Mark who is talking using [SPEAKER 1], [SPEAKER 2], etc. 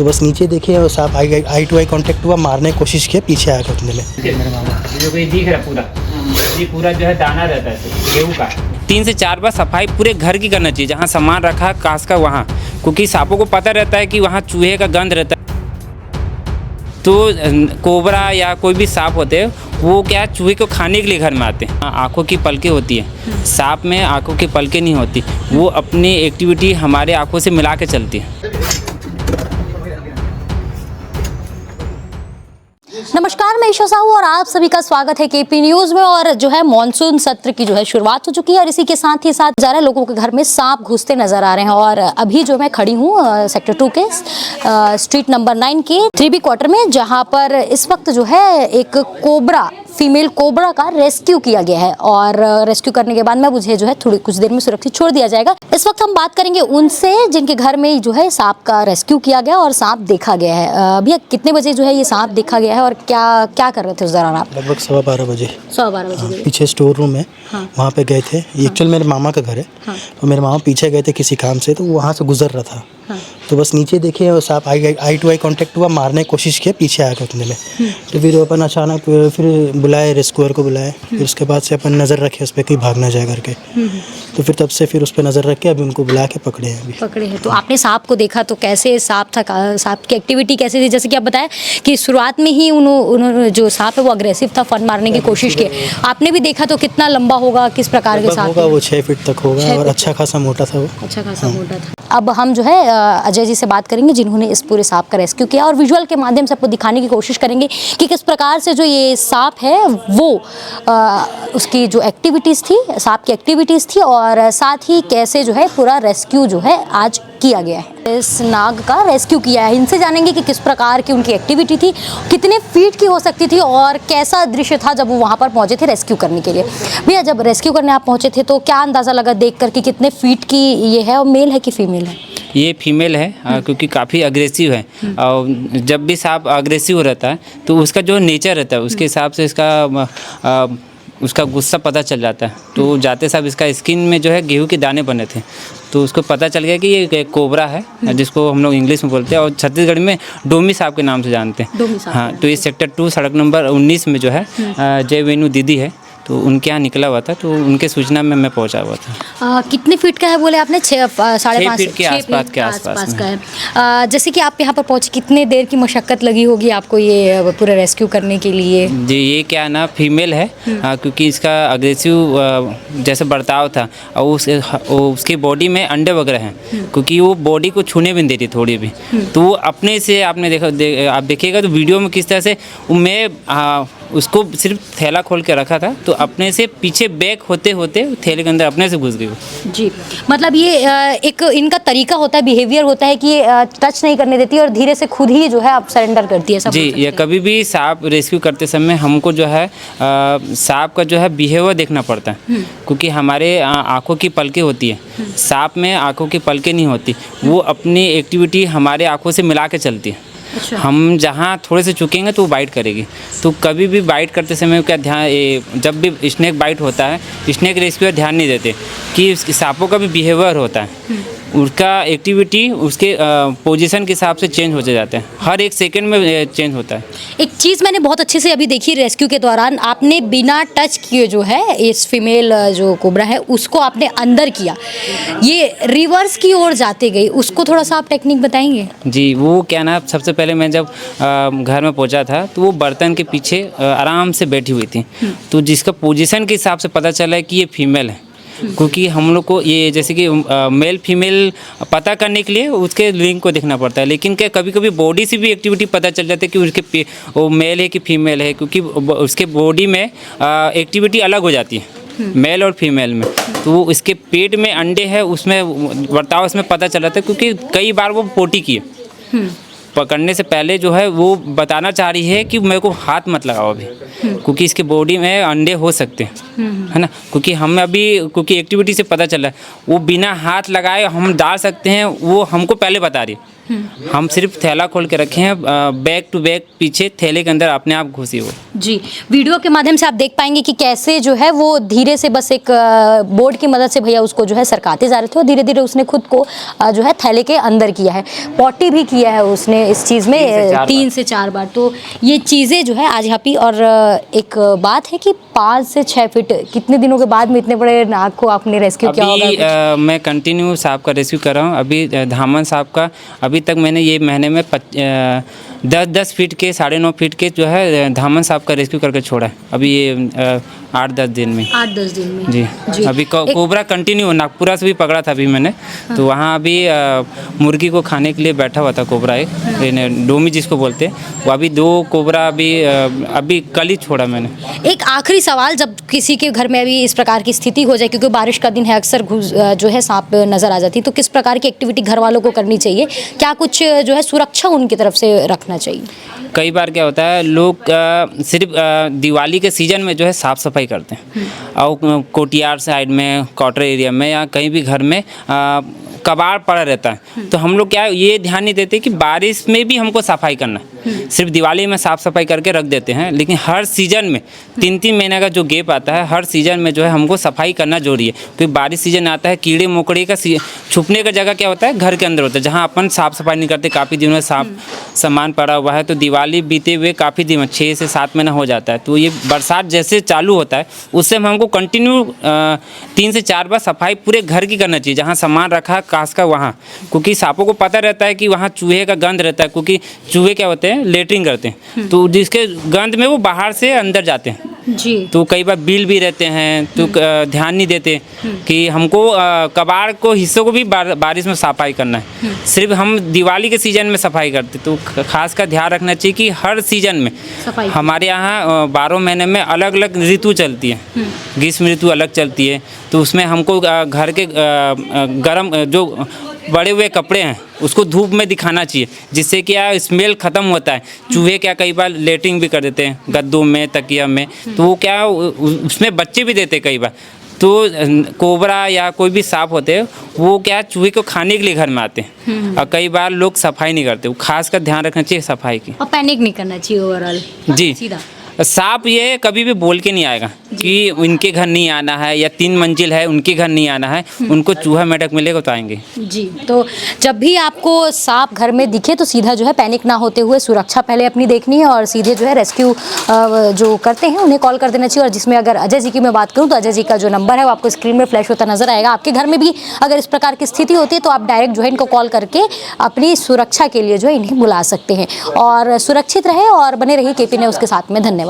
[SPEAKER 1] तो बस नीचे देखिए और सांप आई टू आई कांटेक्ट हुआ, मारने की कोशिश की, पीछे आया उतने में।
[SPEAKER 2] जो कोई दिख रहा पूरा, ये पूरा जो है दाना रहता है गेहूँ का। 3 से 4 बार सफाई पूरे घर की करना चाहिए, जहाँ सामान रखा है कांच का वहाँ, क्योंकि सांपों को पता रहता है कि वहाँ चूहे का गंध रहता है। तो कोबरा या कोई भी सांप होते हैं वो क्या चूहे को खाने के लिए घर में आते हैं। आँखों की पलकें होती है, सांप में आँखों की पलकें नहीं होती, वो अपनी एक्टिविटी हमारे आँखों से मिला के चलती है।
[SPEAKER 3] नमस्कार, मैं ईशा साहू और आप सभी का स्वागत है केपी न्यूज में। और जो है मानसून सत्र की जो है शुरुआत हो चुकी है और इसी के साथ ही साथ ज़्यादा लोगों के घर में सांप घुसते नजर आ रहे हैं। और अभी जो मैं खड़ी हूँ सेक्टर 2 के स्ट्रीट नंबर 9 के 3B क्वार्टर में, जहाँ पर इस वक्त जो है एक कोबरा, फीमेल कोबरा का रेस्क्यू किया गया है। और रेस्क्यू करने के बाद में मुझे जो है थोड़ी कुछ देर में सुरक्षित छोड़ दिया जाएगा। इस वक्त हम बात करेंगे उनसे जिनके घर में जो है सांप का रेस्क्यू किया गया और सांप देखा गया है। भैया, कितने बजे जो है ये सांप देखा गया है और क्या क्या कर रहे थे उस दौरान आप?
[SPEAKER 1] लगभग 12:15 बजे।
[SPEAKER 3] 12:15 बजे
[SPEAKER 1] पीछे स्टोर रूम है, वहाँ पे गए थे। एक्चुअल मेरे मामा का घर है, तो मेरे मामा पीछे गए थे किसी काम से, तो वहाँ से गुजर रहा था। तो बस नीचे देखे और सांप आई टू आई कांटेक्ट हुआ, मारने की कोशिश की, पीछे आया उतने में। तो फिर अपन अचानक फिर बुलाए, रेस्क्यूअर को बुलाए। फिर उसके बाद से अपन नज़र रखे उस पर कि भाग ना जाए करके। तो फिर तब से फिर उस पर नज़र रख के अभी उनको बुला के पकड़े हैं। अभी
[SPEAKER 3] पकड़े हैं। तो आपने सांप को देखा तो कैसे सांप था, सांप की एक्टिविटी कैसे थी? जैसे कि आप बताया कि शुरुआत में ही उन्होंने जो सांप है वो अग्रेसिव था, फन मारने की कोशिश की। आपने भी देखा तो कितना लंबा होगा, किस प्रकार के सांप
[SPEAKER 1] होगा? वो 6 फीट तक होगा और अच्छा खासा मोटा था वो।
[SPEAKER 3] अच्छा खासा मोटा था। अब हम जो है अजय जी से बात करेंगे जिन्होंने इस पूरे सांप का रेस्क्यू किया और विजुअल के माध्यम से आपको दिखाने की कोशिश करेंगे कि किस प्रकार से जो ये सांप है वो उसकी जो एक्टिविटीज़ थी, सांप की एक्टिविटीज़ थी, और साथ ही कैसे जो है पूरा रेस्क्यू जो है आज किया गया है। इस नाग का रेस्क्यू किया है। इनसे जानेंगे कि किस प्रकार की उनकी एक्टिविटी थी, कितने फीट की हो सकती थी और कैसा दृश्य था जब वो वहाँ पर पहुँचे थे रेस्क्यू करने के लिए। भैया, जब रेस्क्यू करने आप पहुँचे थे तो क्या अंदाज़ा लगा देख कर कि कितने फीट की ये है और मेल है कि फीमेल है?
[SPEAKER 2] ये फीमेल है, क्योंकि काफ़ी अग्रेसिव है। और जब भी सांप अग्रेसिव रहता है तो उसका जो नेचर रहता है उसके हिसाब से उसका गुस्सा पता चल जाता है। तो जाते साहब इसका स्किन में जो है गेहूं के दाने बने थे, तो उसको पता चल गया कि ये कोबरा है, जिसको हम लोग इंग्लिश में बोलते हैं और छत्तीसगढ़ में डोमी सांप के नाम से जानते हैं। हाँ, तो ये सेक्टर 2 सड़क नंबर 19 में जो है जय वेणु दीदी है, तो उनके यहाँ निकला हुआ था, तो उनके सूचना में मैं पहुंचा हुआ था।
[SPEAKER 3] कितने फीट का है बोले आपने? 6.5
[SPEAKER 2] फीट के आसपास का
[SPEAKER 3] है। जैसे कि आप यहाँ पर पहुँचे, कितने देर की मशक्कत लगी होगी आपको ये पूरा रेस्क्यू करने के लिए?
[SPEAKER 2] जी, ये क्या ना फीमेल है, क्योंकि इसका अग्रेसिव जैसे बर्ताव था और उसकी बॉडी में अंडे वगैरह हैं, क्योंकि वो बॉडी को छूने भी नहीं देती थोड़ी भी। तो वो अपने से आपने आप देखिएगा तो वीडियो में किस तरह से मैं उसको सिर्फ थैला खोल के रखा था, तो अपने से पीछे बैक होते होते थैले के अंदर अपने से घुस गई।
[SPEAKER 3] जी, मतलब ये एक इनका तरीका होता है, बिहेवियर होता है कि टच नहीं करने देती और धीरे से खुद ही जो है आप सरेंडर करती है सब।
[SPEAKER 2] जी, ये कभी भी सांप रेस्क्यू करते समय हमको जो है सांप का जो है बिहेवियर देखना पड़ता है, क्योंकि हमारे आँखों की पलकें होती है, सांप में आँखों की पलकें नहीं होती, वो अपनी एक्टिविटी हमारे आँखों से मिला के चलती है।
[SPEAKER 3] अच्छा। हम
[SPEAKER 2] जहाँ थोड़े से चुकेंगे तो वो बाइट करेगी। तो कभी भी बाइट करते समय क्या ध्यान, जब भी स्नेक बाइट होता है, स्नेक रेस्क्यूअर ध्यान नहीं देते कि सांपों का भी बिहेवियर होता है, उसका एक्टिविटी उसके पोजीशन के हिसाब से चेंज होते जाते हैं, हर एक सेकंड में चेंज होता है।
[SPEAKER 3] एक चीज़ मैंने बहुत अच्छे से अभी देखी रेस्क्यू के दौरान, आपने बिना टच किए जो है इस फीमेल जो कोबरा है उसको आपने अंदर किया, ये रिवर्स की ओर जाते गई, उसको थोड़ा सा आप टेक्निक बताएंगे?
[SPEAKER 2] जी, वो क्या ना, सबसे पहले मैं जब घर में पहुंचा था तो वो बर्तन के पीछे आराम से बैठी हुई थी, तो जिसका पोजीशन के हिसाब से पता चला है कि ये फीमेल है, क्योंकि हम लोग को ये जैसे कि मेल फीमेल पता करने के लिए उसके लिंग को देखना पड़ता है, लेकिन क्या कभी कभी बॉडी से भी एक्टिविटी पता चल जाती है कि उसके वो मेल है कि फीमेल है, क्योंकि उसके बॉडी में एक्टिविटी अलग हो जाती है मेल और फीमेल में। तो वो इसके पेट में अंडे है, उसमें बर्ताव इसमें पता चला था, क्योंकि कई बार वो पोटी की है। पकड़ने से पहले जो है वो बताना चाह रही है कि मेरे को हाथ मत लगाओ अभी, क्योंकि इसके बॉडी में अंडे हो सकते हैं, है ना, क्योंकि हम अभी क्योंकि एक्टिविटी से पता चला है वो बिना हाथ लगाए हम डाल सकते हैं, वो हमको पहले बता रही है। हम सिर्फ थैला खोल के रखे हैं, बैक टू बैक पीछे थैले के अंदर अपने आप घुसी वो।
[SPEAKER 3] जी, वीडियो के माध्यम से आप देख पाएंगे कि कैसे जो है वो धीरे से बस एक बोर्ड की मदद से भैया उसको जो है सरकाते जा रहे थे और धीरे धीरे उसने खुद को जो है थैले के अंदर किया है। पॉटी भी किया है उसने इस चीज़ में 3 से 4 बार। तो ये चीज़ें जो है आज यहाँ पे, और एक बात है कि 5 से 6 फीट कितने दिनों के बाद में इतने बड़े नाग को आपने रेस्क्यू किया होगा?
[SPEAKER 2] अभी मैं कंटिन्यू सांप का रेस्क्यू कर रहा हूँ। अभी धामन सांप का अभी तक मैंने ये महीने में 10 फीट के 9.5 फीट के जो है धामन सांप का रेस्क्यू करके छोड़ा है। अभी ये 8-10 दिन में।
[SPEAKER 3] 8-10 दिन में
[SPEAKER 2] जी। अभी कोबरा कंटिन्यू नागपुरा से भी पकड़ा था अभी मैंने। तो वहाँ अभी मुर्गी को खाने के लिए बैठा हुआ था कोबरा, एक डोमी जिसको बोलते हैं। वो अभी 2 कोबरा अभी कल ही छोड़ा मैंने।
[SPEAKER 3] एक आखिरी सवाल, जब किसी के घर में अभी इस प्रकार की स्थिति हो जाए, क्योंकि बारिश का दिन है, अक्सर जो है सांप नज़र आ जाती है, तो किस प्रकार की एक्टिविटी घर वालों को करनी चाहिए? क्या कुछ जो है सुरक्षा उनकी तरफ से रखना चाहिए?
[SPEAKER 2] कई बार क्या होता है, लोग सिर्फ दिवाली के सीज़न में जो है साफ़ सफाई करते हैं और कोटियार साइड में, क्वार्टर एरिया में या कहीं भी घर में कबाड़ पड़ा रहता है। तो हम लोग क्या ये ध्यान नहीं देते कि बारिश में भी हमको सफाई करना है। सिर्फ दिवाली में साफ़ सफाई करके रख देते हैं, लेकिन हर सीज़न में 3-3 महीने का जो गैप आता है, हर सीज़न में जो है हमको सफाई करना जरूरी है। क्योंकि बारिश सीज़न आता है, कीड़े मकोड़े का छुपने का जगह क्या होता है, घर के अंदर होता है, जहाँ अपन साफ़ सफाई नहीं करते, काफ़ी दिनों में सामान पड़ा हुआ है। तो दिवाली बीते हुए काफ़ी दिन, 6 से 7 महीना हो जाता है। तो ये बरसात जैसे चालू होता है, उससे हमको कंटिन्यू 3 से 4 बार सफाई पूरे घर की करना चाहिए, जहाँ सामान रखा खास का वहाँ। क्योंकि सांपों को पता रहता है कि वहाँ चूहे का गंध रहता है, क्योंकि चूहे क्या होते हैं, लेटरिन करते हैं, तो जिसके गंध में वो बाहर से अंदर जाते हैं।
[SPEAKER 3] जी।
[SPEAKER 2] तो कई बार बिल भी रहते हैं, तो ध्यान नहीं देते कि हमको कबाड़ को हिस्सों को भी बारिश में सफाई करना है। सिर्फ हम दिवाली के सीज़न में सफाई करते, तो खास का ध्यान रखना चाहिए कि हर सीज़न में हमारे यहाँ 12 महीने में अलग अलग ऋतु चलती है। ग्रीष्म ऋतु अलग चलती है, तो उसमें हमको घर के गर्म जो बड़े हुए कपड़े हैं उसको धूप में दिखाना चाहिए, जिससे क्या स्मेल ख़त्म होता है। चूहे क्या कई बार लेटरिंग भी कर देते हैं गद्दों में, तकिया में, तो वो क्या उसमें बच्चे भी देते हैं कई बार। तो कोबरा या कोई भी सांप होते हैं, वो क्या चूहे को खाने के लिए घर में आते हैं, और कई बार लोग सफाई नहीं करते। वो खास कर ध्यान रखना चाहिए सफाई की,
[SPEAKER 3] और पैनिक नहीं करना चाहिए ओवरऑल।
[SPEAKER 2] जी।
[SPEAKER 3] सीधा
[SPEAKER 2] सांप ये कभी भी बोल के नहीं आएगा कि उनके घर नहीं आना है, या 3 मंजिल है उनके घर नहीं आना है। उनको चूहा मेढक मिलेगा तो आएंगे।
[SPEAKER 3] जी। तो जब भी आपको सांप घर में दिखे तो सीधा जो है पैनिक ना होते हुए सुरक्षा पहले अपनी देखनी है, और सीधे जो है रेस्क्यू जो करते हैं उन्हें कॉल कर देना चाहिए। और जिसमें अगर अजय जी की मैं बात करूं तो अजय जी का जो नंबर है वो आपको स्क्रीन में फ्लैश होता नजर आएगा। आपके घर में भी अगर इस प्रकार की स्थिति होती है तो आप डायरेक्ट जो है इनको कॉल करके अपनी सुरक्षा के लिए जो है इन्हें बुला सकते हैं। और सुरक्षित रहे और बने रहिए KP न्यूज़ के साथ में। धन्यवाद।